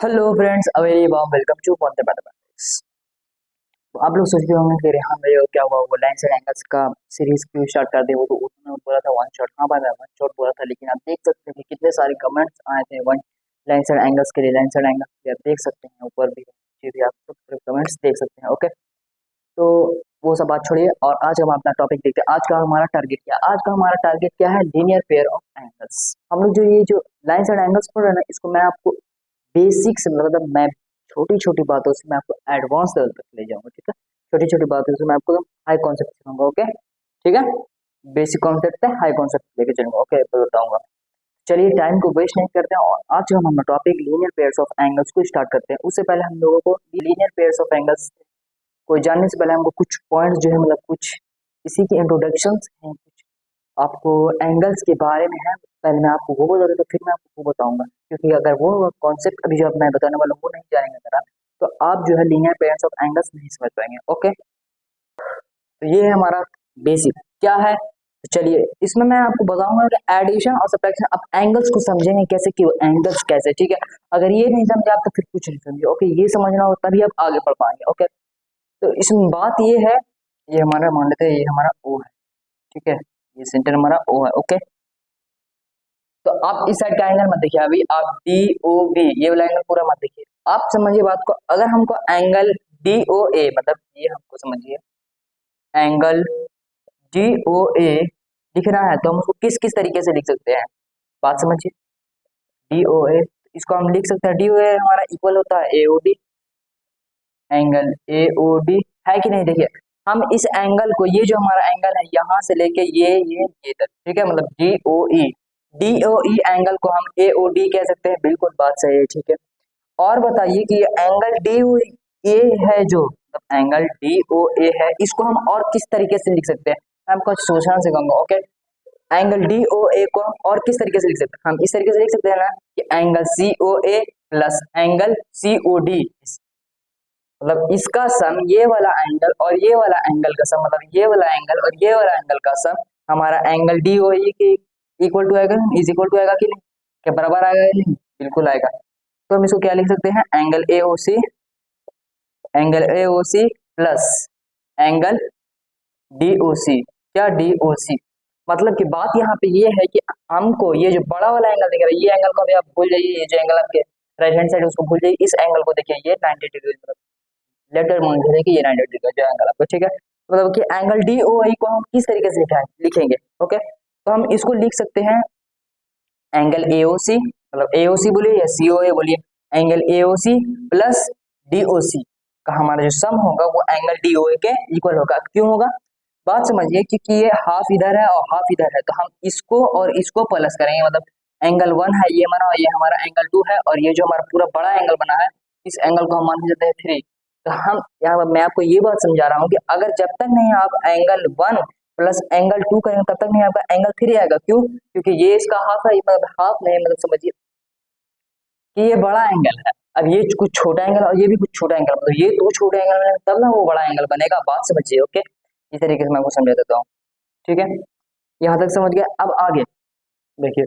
Hello friends, a very warm welcome two point mathematics. तो आप लोग सोच रहे होंगे कि हाँ मेरे क्या हुआ, वो लाइन्स एंड एंगल्स का सीरीज क्यों स्टार्ट कर दे। वो तो उन्होंने बोला था वन शॉट। हाँ भाई, मैं वन शॉट बोला था, लेकिन आप देख सकते हैं कि कितने सारे कमेंट्स आए थे वन लाइन्स एंड एंगल्स के लिए। लाइन्स एंड एंगल्स के लिए आप देख सकते हैं, ऊपर भी नीचे भी आप सब कमेंट्स देख सकते हैं। ओके, तो वो सब बात छोड़िए और आज हम अपना टॉपिक देखते हैं। आज का हमारा टारगेट क्या है? आज का हमारा टारगेट क्या है? Linear pair of angles. हम लोग जो ये जो लाइन्स एंड एंगल्स पढ़ रहे हैं ना, इसको मैं आपको बेसिक से मतलब मैं छोटी छोटी बातों से मैं आपको एडवांस लेवल तक ले जाऊंगा। ठीक है, छोटी छोटी बातों से मैं आपको हाई कॉन्सेप्ट सिखाऊंगा। ओके, ठीक है, बेसिक कॉन्सेप्ट है, हाई कॉन्सेप्ट लेके चलूंगा। ओके, तो बताऊंगा। चलिए टाइम को वेस्ट नहीं करते हैं और आज हम अपना topic linear pairs of angles को स्टार्ट करते हैं। उससे पहले हम लोगों को लीनियर पेयर्स ऑफ एंगल्स को जानने से पहले हमको कुछ पॉइंट्स जो है मतलब कुछ इसी की इंट्रोडक्शन हैं, कुछ आपको एंगल्स के बारे में है। पहले मैं आपको वो बता दूं, तो फिर मैं आपको वो बताऊंगा, क्योंकि अगर वो कॉन्सेप्ट अभी जो अब मैं बताने वाला हूँ वो नहीं जानेंगे अगर आप, तो आप जो है लीनियर पेयर्स ऑफ एंगल्स नहीं समझ पाएंगे। ओके, तो ये है हमारा बेसिक क्या है। तो चलिए इसमें मैं आपको बताऊंगा कि एडिशन और सब्ट्रैक्शन। आप एंगल्स को समझेंगे कैसे कि वो एंगल्स कैसे। ठीक है, अगर ये नहीं समझे आप तो फिर कुछ नहीं समझे। ओके, ये समझना हो तभी आप आगे बढ़ पाएंगे। ओके, तो इसमें बात ये है, ये हमारा मान लेते हैं ये हमारा ओ है। ठीक है, ये सेंटर हमारा ओ है। ओके, तो आप इस साइड का एंगल मत देखिए, अभी आप डी ओ बी ये वाला एंगल पूरा मत देखिए। आप समझिए बात को। अगर हमको एंगल डी ओ ए मतलब ये हमको समझिए एंगल डी ओ ए दिख रहा है, तो हम उसको किस किस तरीके से लिख सकते हैं? बात समझिए। डी ओ ए इसको हम लिख सकते हैं, डी ओ ए हमारा इक्वल होता है A O D. Angle A O D है कि नहीं? देखिए हम इस एंगल को, ये जो हमारा एंगल है यहाँ से लेके ये तक, ठीक है, मतलब डी ओ ई एंगल को हम ए ओ डी कह सकते हैं। बिल्कुल बात सही है। ठीक है, और बताइए कि ये एंगल डी ओ ए है, जो मतलब एंगल डी ओ ए है, इसको हम और किस तरीके से लिख सकते हैं? मैं आपको सोचना सिखाऊंगा। ओके, एंगल डी ओ ए को हम और किस तरीके से लिख सकते हैं? हम इस तरीके से लिख सकते हैं ना कि angle C O A plus angle C O D, मतलब इसका सम, ये वाला एंगल और ये वाला एंगल का सम, मतलब ये वाला एंगल और ये वाला एंगल का सम हमारा एंगल डी ओ ई के इक्वल टू आएगा, इज इक्वल टू आएगा कि नहीं? क्या बराबर आएगा या नहीं? बिल्कुल आएगा। तो हम इसको क्या लिख सकते हैं? Angle A O C plus angle D O C. क्या डी ओ सी? मतलब कि बात यहाँ पे ये है कि हमको ये जो बड़ा वाला एंगल दिख रहा है, ये एंगल को भी आप भूल जाइए। ये जो एंगल आपके राइट हैंड साइड उसको भूल जाइए। इस एंगल को देखिए, ये 90 डिग्री, लेटर मान लीजिए कि ये 90 डिग्री का जो एंगल आपको, ठीक है, मतलब कि एंगल डी ओ आई को हम किस तरीके से लिखेंगे? ओके, तो हम इसको लिख सकते हैं एंगल ए ओ सी, मतलब ए ओ सी बोलिए या सी ओ ए बोलिए, angle A O C plus D O C का हमारा जो सम होगा वो एंगल डी ओ ए के इक्वल होगा। क्यों होगा? बात समझिए, क्योंकि ये हाफ इधर है और हाफ इधर है, तो हम इसको और इसको प्लस करेंगे, मतलब एंगल वन है ये माना, और ये हमारा एंगल टू है, और ये जो हमारा पूरा बड़ा एंगल बना है इस एंगल को हम मान लेते हैं थ्री। तो हम यहाँ पर मैं आपको ये बात समझा रहा हूँ कि अगर जब तक नहीं आप angle one plus angle two करेंगे तब तक नहीं आपका एंगल थ्री आएगा। क्यों? क्योंकि ये इसका हाफ है, मतलब हाफ नहीं, मतलब समझिए कि ये बड़ा एंगल है, अब ये कुछ छोटा एंगल और ये भी कुछ छोटा एंगल, मतलब ये दो छोटे एंगल है तब ना वो बड़ा एंगल बनेगा। बात समझिए। ओके, इस तरीके से मैं आपको समझा देता हूँ। ठीक है, यहाँ तक समझ गया। अब आगे देखिए,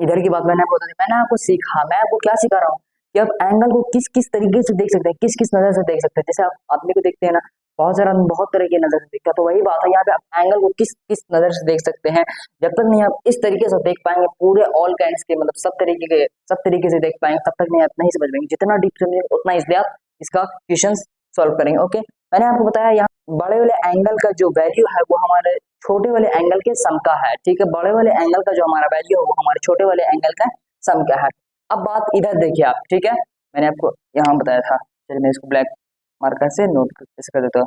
इधर की बात मैंने आपको बता दी, मैंने आपको सीखा, मैं आपको क्या सिखा रहा हूँ कि आप एंगल को किस किस तरीके से देख सकते हैं, किस किस नजर से देख सकते हैं। जैसे आप आदमी को देखते हैं ना, बहुत सारा आदमी बहुत तरह की नजर से देखता है, तो वही बात है यहाँ पे आप एंगल को किस किस नजर से देख सकते हैं। जब तक नहीं आप इस तरीके से देख पाएंगे पूरे ऑल काइंड्स के, मतलब सब तरीके से देख पाएंगे, तब तक नहीं आप नहीं समझ पाएंगे। जितना डीप समझेंगे उतना इसलिए आप इसका क्वेश्चन सॉल्व करेंगे। ओके, मैंने आपको बताया यहाँ बड़े वाले एंगल का जो वैल्यू है वो हमारे छोटे वाले एंगल के सम का है। ठीक है, बड़े वाले एंगल का जो हमारा वैल्यू है वो हमारे छोटे वाले एंगल का सम क्या है। अब बात इधर देखिए आप, ठीक है, मैंने आपको यहाँ बताया था। चलिए मैं इसको ब्लैक मार्कर से नोट कर देता हूँ।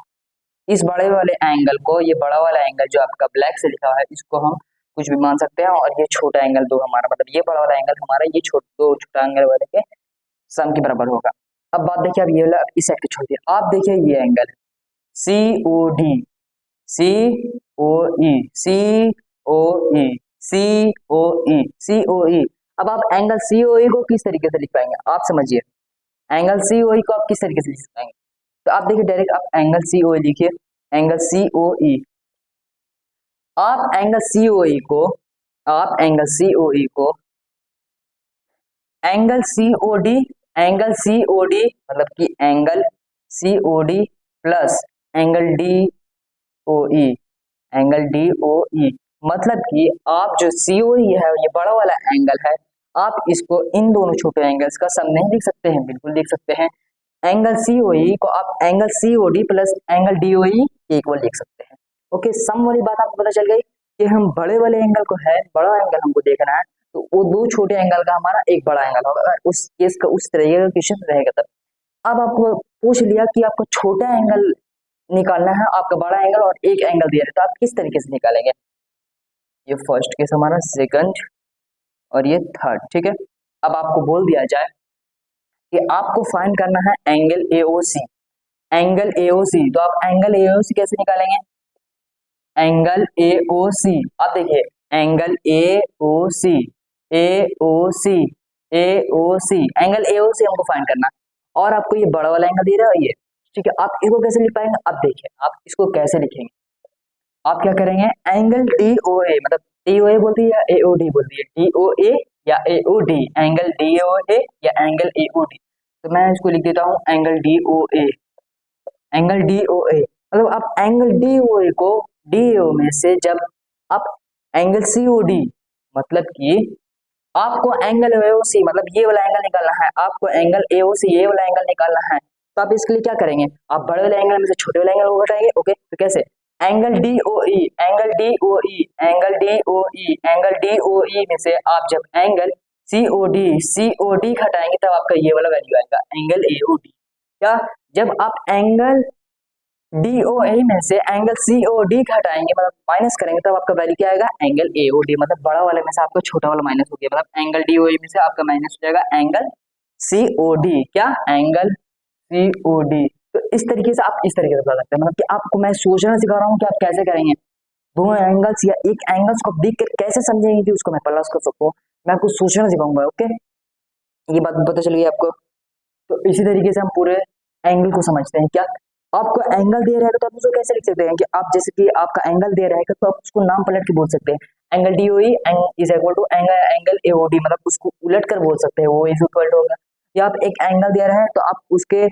इस बड़े वाले एंगल को, ये बड़ा वाला एंगल जो आपका ब्लैक से लिखा है, इसको हम कुछ भी मान सकते हैं, और ये छोटा एंगल दो हमारा, मतलब ये बड़ा वाला एंगल हमारा ये दो छोटा एंगल वाले के सम के बराबर होगा। अब बात देखिए, अब ये वाला इस साइड के छोड़ दिया, आप देखिए ये एंगल सी ओ डी, सी ओ ई, सी ओ ई, सी ओ ई, सी ओ ई। अब आप एंगल सी ओ ई को किस तरीके से लिख पाएंगे? आप समझिए, एंगल सी ओ ई को आप किस तरीके से लिख पाएंगे? तो आप देखिए डायरेक्ट आप एंगल सी ओ ई लिखिए, एंगल सी ओ ई। आप एंगल सी ओ ई को, आप एंगल सी ओ ई को angle C O D angle COD मतलब कि angle COD plus angle DOE, angle DOE मतलब कि आप जो COE है ये बड़ा वाला एंगल है, आप इसको इन दोनों छोटे एंगल्स का सम नहीं लिख सकते हैं, बिल्कुल लिख सकते हैं। एंगल COE को आप angle COD plus angle DOE के इक्वल लिख सकते हैं। ओके, सम वाली बात आपको पता चल गई कि हम बड़े वाले एंगल को है, बड़ा एंगल हमको देखना है, तो वो दो छोटे एंगल का हमारा एक बड़ा एंगल होगा। उस केस का उस तरीके का क्वेश्चन रहेगा तब। अब आपको पूछ लिया कि आपको छोटा एंगल निकालना है, आपका बड़ा एंगल और एक एंगल दिया है, तो आप किस तरीके से निकालेंगे? ये फर्स्ट केस हमारा, सेकंड और ये थर्ड, ठीक है। अब आपको बोल दिया जाए कि आपको फाइंड करना है एंगल AOC, एंगल AOC, तो आप एंगल AOC कैसे निकालेंगे? एंगल AOC, आप देखिए angle AOC, AOC, AOC, angle AOC हमको फाइंड करना, और आपको ये बड़ा वाला एंगल दे रहा है ये, ठीक है। आप इसको कैसे लिख पाएंगे? अब देखिए आप इसको कैसे लिखेंगे, आप क्या करेंगे, एंगल DOA मतलब DOA बोलती है या AOD बोलती है, DOA या AOD, एंगल DOA या एंगल AOD, तो मैं इसको लिख देता हूँ एंगल DOA, एंगल DOA मतलब आप एंगल DOA को DO में से जब आप एंगल COD मतलब कि आपको एंगल AOC मतलब ये वाला एंगल निकालना है, आपको एंगल AOC ये वाला एंगल निकालना है, तो आप इसके लिए क्या करेंगे, आप बड़े वाले एंगल में से छोटे वाले एंगल को घटाएंगे। ओके, तो कैसे, angle DOE, angle DOE, angle DOE, angle DOE में से आप जब एंगल COD घटाएंगे तब आपका ये वाला वैल्यू आएगा एंगल AOD। क्या, जब आप एंगल DOA में से एंगल COD घटाएंगे मतलब माइनस करेंगे तब आपका वैल्यू क्या आएगा, एंगल AOD, मतलब बड़ा वाले में से आपका छोटा वाला माइनस हो गया, मतलब एंगल DOA में से आपका माइनस हो जाएगा एंगल COD, क्या, एंगल COD। तो इस तरीके से आप इस तरीके से बता सकते हैं, मतलब कि आपको मैं सोचना सिखा रहा हूँ कि आप कैसे करेंगे, दोनों एंगल्स या एक एंगल्स को देख कर कैसे समझेंगे कि उसको मैं प्लस कर सकूँ, मैं आपको सोचना सिखाऊंगा। ओके, ये बात पता चल गई आपको। तो इसी तरीके से हम पूरे एंगल को समझते हैं। क्या, आपको एंगल दे रहा है तो आप उसको कैसे लिख सकते हैं कि आप जैसे कि आपका एंगल दे रहा है तो आप उसको नाम पलट के बोल सकते हैं, angle DOE is equal to angle AOD, मतलब उसको उलट कर बोल सकते हैं, वो इज इक्वल टू होगा। या आप एक एंगल दे रहे हैं तो आप उसके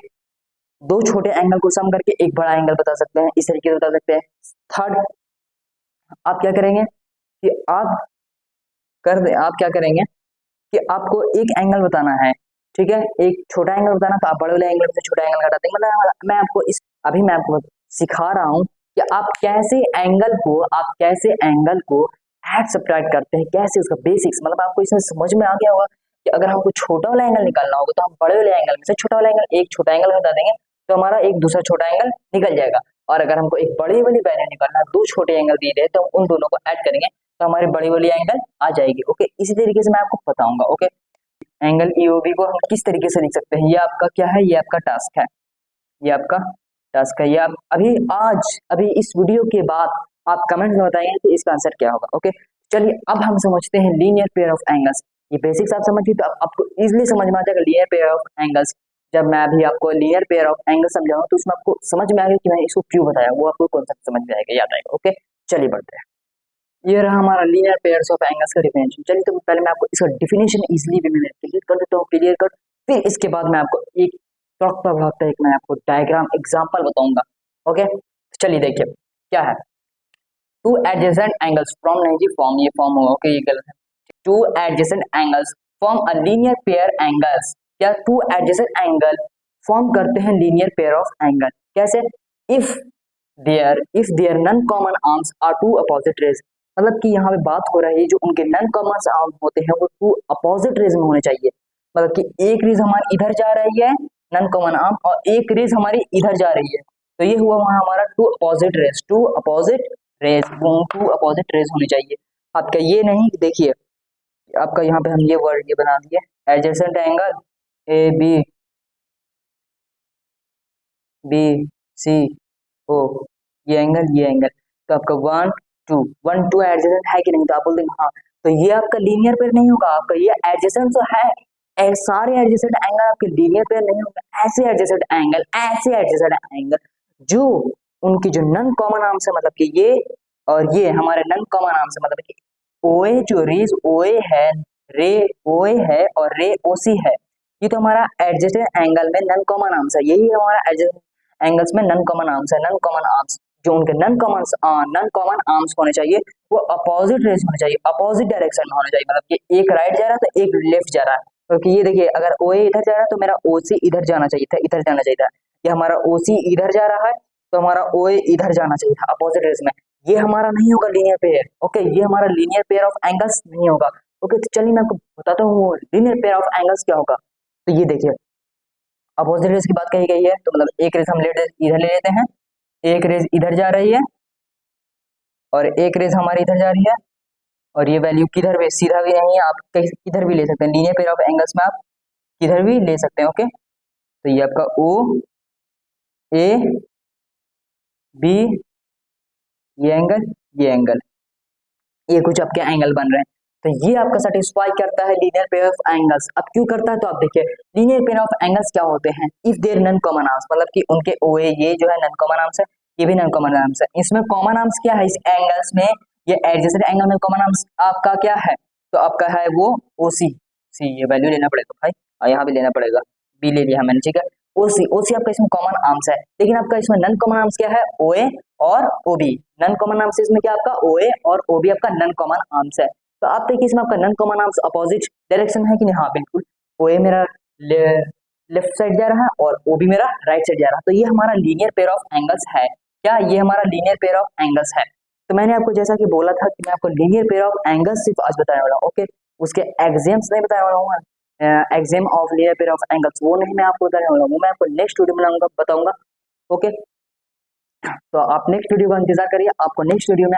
दो छोटे एंगल को सम करके एक बड़ा एंगल बता सकते हैं, इस तरीके से बता सकते हैं। थर्ड, आप क्या करेंगे कि आप क्या करेंगे कि आपको एक एंगल बताना है, ठीक है, एक छोटा एंगल बताना, तो आप बड़े वाले एंगल से छोटा एंगल घटा देंगे। मतलब मैं आपको सिखा रहा हूँ कि आप कैसे एंगल को ऐड सब्ट्रैक्ट करते हैं, कैसे उसका बेसिक्स, मतलब आपको इसमें समझ में आ गया होगा कि अगर हमको छोटा वाला एंगल निकालना होगा तो हम बड़े वाले एंगल में से छोटा वाला एंगल, एक छोटा एंगल घटा देंगे तो हमारा एक दूसरा छोटा एंगल निकल जाएगा, और अगर हमको एक बड़ी वाली वैल्यू निकालना है, दो छोटे एंगल दिए रहे तो हम उन दोनों को ऐड करेंगे तो हमारी बड़ी वाली एंगल आ जाएगी। ओके, इसी तरीके से मैं आपको बताऊंगा। ओके, एंगल EOB को हम किस तरीके से लिख सकते हैं, ये आपका क्या है, ये आपका टास्क है, ये आपका टास्क है। ये आप अभी इस वीडियो के बाद आप कमेंट में बताइए कि इसका आंसर क्या होगा। ओके, चलिए अब हम समझते हैं लीनियर पेयर ऑफ एंगल्स। ये बेसिक्स आप समझिए तो आपको इजीली समझ में आ जाएगा लीनियर पेयर ऑफ एंगल्स। जब मैं अभी आपको लीनियर पेयर ऑफ एंगल समझाऊंगा तो उसमें आपको समझ में आएगा कि मैंने इसको क्यों बताया, वो आपको कॉन्सेप्ट समझ में आएगा, याद आएगा। ओके, चलिए बढ़ते हैं। ये रहा हमारा लीनियर पेयर्स ऑफ एंगल्स का डिफिनेशन। चलिए तो पहले मैं आपको इसका डिफिनेशन इजीली भी मैं क्लियर कर देता हूँ, क्लियर कर, फिर इसके बाद मैं आपको एक तड़कता भड़कता एक मैं आपको डायग्राम एग्जांपल बताऊंगा। ओके, चलिए देखिए क्या है, टू एडजेसेंट एंगल्स फ्रॉम, नहीं जी फॉर्म, ये फॉर्म होगा, ओके ये गलत है। Two adjacent angles form a linear pair angles, क्या, टू एडजेसेंट एंगल फॉर्म करते हैं लीनियर पेयर ऑफ एंगल, कैसे, if there non common arms are two opposite rays, मतलब कि यहाँ पे बात हो रही है जो उनके नॉन कॉमन आर्म होते हैं वो टू अपोजिट रेज में होने चाहिए, मतलब कि एक रेज हमारी इधर जा रही है नॉन कॉमन आर्म और एक रेज हमारी इधर जा रही है, तो ये हुआ वहां हमारा टू अपोजिट रेज होनी चाहिए। आपका ये नहीं, देखिए आपका यहाँ पे हम ये वर्ड ये बना दिए, एडजेसेंट एंगल ABCO, ये एंगल, तो आपका 1 2 एडजेसेंट है कि नहीं, तो आप बोल देंगे हाँ, तो ये आपका लीनियर पेयर नहीं होगा, आपका ये एडजेसेंट तो है, सारे एडजेसेंट एंगल आपके लीनियर पेयर नहीं होगा, ऐसे एडजेसेंट एंगल जो उनकी जो नॉन कॉमन आर्म से, मतलब कि ये और ये हमारे नॉन कॉमन आर्म से, मतलब कि OA जो रेज OA है, रे OA है और रे OC है, ये तो हमारा एडजेसेंट एंगल में नॉन कॉमन आर्म्स है, यही हमारा एडजेसेंट एंगल्स में नॉन कॉमन आर्म्स है। नॉन कॉमन आर्म्स जो उनके नॉन कॉमन आर्म्स होने चाहिए वो अपोजिट रेस होने चाहिए, अपोजिट डायरेक्शन में होने चाहिए। मतलब कि एक राइट जा रहा है तो एक लेफ्ट जा रहा है, क्योंकि ये देखिए अगर ओ ए इधर जा रहा है तो मेरा ओ सी इधर जाना चाहिए था, इधर जाना चाहिए था। ये हमारा ओ सी इधर जा रहा है तो हमारा ओ ए इधर जाना चाहिए था अपोजिट रेस में। ये हमारा नहीं होगा लीनियर पेयर, ओके, ये हमारा लीनियर पेयर ऑफ एंगल्स नहीं होगा। ओके, तो चलिए मैं आपको बताता हूँ वो लीनियर पेयर ऑफ एंगल्स क्या होगा। तो ये देखिए अपोजिट रेस की बात कही गई है, तो मतलब एक रेस हम इधर ले लेते हैं, एक रेस इधर जा रही है और एक रेस हमारी इधर जा रही है, और ये वैल्यू किधर भी सीधा भी नहीं है, आप कहीं किधर भी ले सकते हैं, लीनियर पेयर ऑफ एंगल्स में आप किधर भी ले सकते हैं। ओके, तो ये आपका ओ ए बी, ये एंगल ये कुछ आपके एंगल बन रहे हैं, तो ये आपका सेटिस्फाई करता है लीनियर पेयर ऑफ एंगल्स। अब क्यों करता है, तो आप देखिए लीनियर पेयर ऑफ एंगल्स क्या होते हैं, if there non common arms, मतलब कि उनके ओ ए ये जो है नॉन कॉमन आर्म्स है, ये भी नॉन कॉमन आर्म्स है। इसमें कॉमन आर्म्स क्या है इस एंगल्स में, ये एडजेसेंट एंगल में कॉमन आर्म्स आपका क्या है, तो आपका है वो ओ सी, ये वैल्यू लेना पड़ेगा भाई, और यहाँ भी लेना पड़ेगा, बी ले लिया मैंने, ठीक है। ओ सी आपका इसमें कॉमन आर्म्स है, लेकिन आपका इसमें नॉन कॉमन आर्म्स क्या है, ओ ए और O B. Non common arms इसमें क्या आपका ओ ए और ओ बी आपका नॉन कॉमन आर्म्स है। तो आप देखिए इसमें आपका non common arms opposite direction है कि नहीं, हाँ बिल्कुल, ओ ए मेरा लेफ्ट साइड जा रहा है और ओ बी मेरा राइट साइड जा रहा है, तो ये हमारा लीनियर पेयर ऑफ एंगल्स है। क्या ये हमारा लीनियर पेयर ऑफ एंगल्स है। तो मैंने आपको जैसा कि बोला था कि मैं आपको लीनियर पेयर ऑफ एंगल्स सिर्फ आज बताने वाला हूँ, ओके, उसके एग्जाम्स नहीं बताने वाला हूँ, exam of linear pair of angles वो नहीं मैं आपको बताने वाला हूँ, मैं आपको नेक्स्ट वीडियो में बताऊंगा। ओके, तो आप नेक्स्ट वीडियो का इंतजार करिए, आपको नेक्स्ट वीडियो में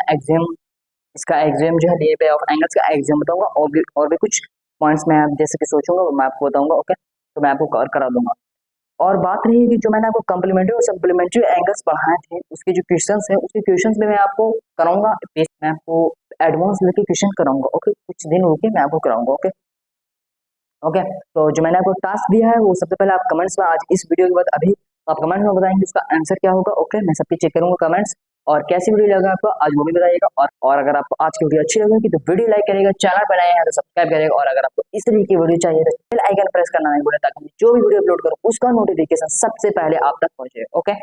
इसका एग्जाम जो है लीनियर पेयर ऑफ एंगल्स का एग्जाम बताऊंगा, और भी कुछ पॉइंट्स मैं जैसे कि सोचूंगा वो मैं आपको बताऊंगा। ओके, तो मैं आपको कवर करा दूंगा। और बात रही कि जो मैंने आपको कम्प्लीमेंट्री और सप्लीमेंट्री एंगल्स पढ़ाए थे उसके जो क्वेश्चंस हैं उसके क्वेश्चंस में मैं आपको कराऊंगा, मैं आपको एडवांस लेके क्वेश्चन कराऊंगा। ओके, कुछ दिन रुके मैं आपको कराऊंगा। ओके ओके, तो जो मैंने आपको टास्क दिया है वो सबसे पहले आप कमेंट्स में आज इस वीडियो के बाद अभी आप कमेंट में बताएंगे उसका आंसर क्या होगा। ओके, मैं सबकी चेक करूंगा कमेंट्स, और कैसी वीडियो लगा आपको आज वो भी बताइएगा। और अगर आपको आज की वीडियो अच्छी लगेगी तो वीडियो लाइक करिएगा, चैनल पर नए हैं तो सब्सक्राइब करिएगा, और अगर आपको इस तरीके की वीडियो चाहिए तो बेल आइकन प्रेस करना नहीं भूलें ताकि जो भी वीडियो अपलोड करूँ उसका नोटिफिकेशन सबसे पहले आप तक पहुंचे। ओके।